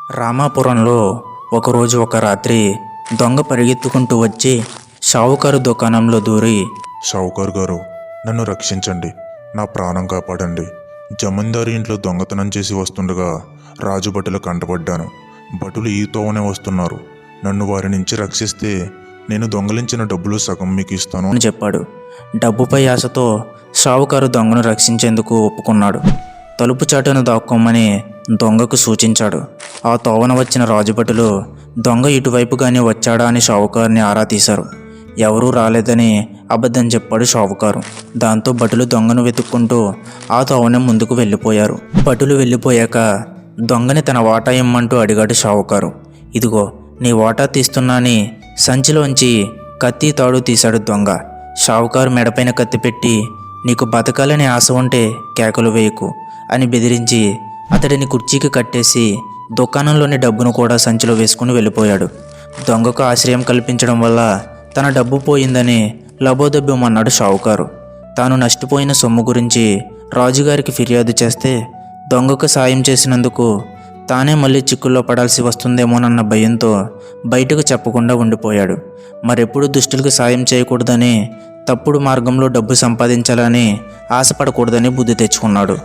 రామాపురంలో ఒకరోజు ఒక రాత్రి దొంగ పరిగెత్తుకుంటూ వచ్చి షావుకారు దుకాణంలో దూరి, షావుకారు గారు, నన్ను రక్షించండి, నా ప్రాణం కాపాడండి. జమీందారు ఇంట్లో దొంగతనం చేసి వస్తుండగా రాజుభటులు కంటపడ్డాను. భటులు ఈ తోవనే వస్తున్నారు. నన్ను వారి నుంచి రక్షిస్తే నేను దొంగలించిన డబ్బులు సగం మీకు ఇస్తాను అని చెప్పాడు. డబ్బుపై ఆశతో షావుకారు దొంగను రక్షించేందుకు ఒప్పుకున్నాడు. తలుపు చాటును దాక్కోమని దొంగకు సూచించాడు. ఆ తోవన వచ్చిన రాజుభటులు దొంగ ఇటువైపుగానే వచ్చాడా అని షావుకారుని ఆరా తీశారు. ఎవరూ రాలేదని అబద్ధం చెప్పాడు షావుకారు. దాంతో భటులు దొంగను వెతుక్కుంటూ ఆ తోవన ముందుకు వెళ్ళిపోయారు. భటులు వెళ్ళిపోయాక దొంగని తన వాటా ఇమ్మంటూ అడిగాడు షావుకారు. ఇదిగో నీ వాటా తీస్తున్నాని సంచిలోంచి కత్తి తాడు తీశాడు దొంగ. షావుకారు మెడపైన కత్తి పెట్టి, నీకు బతకాలని ఆశ ఉంటే కేకలు వేయకు అని బెదిరించి అతడిని కుర్చీకి కట్టేసి దుకాణంలోని డబ్బును కూడా సంచిలో వేసుకుని వెళ్ళిపోయాడు. దొంగకు ఆశ్రయం కల్పించడం వల్ల తన డబ్బు పోయిందని లబోదబ్బమన్నాడు షావుకారు. తాను నష్టపోయిన సొమ్ము గురించి రాజుగారికి ఫిర్యాదు చేస్తే దొంగకు సాయం చేసినందుకు తానే మళ్ళీ చిక్కుల్లో పడాల్సి వస్తుందేమోనన్న భయంతో బయటకు చెప్పకుండా ఉండిపోయాడు. మరెప్పుడు దుష్టులకు సాయం చేయకూడదని, తప్పుడు మార్గంలో డబ్బు సంపాదించాలని ఆశపడకూడదని బుద్ధి తెచ్చుకున్నాడు.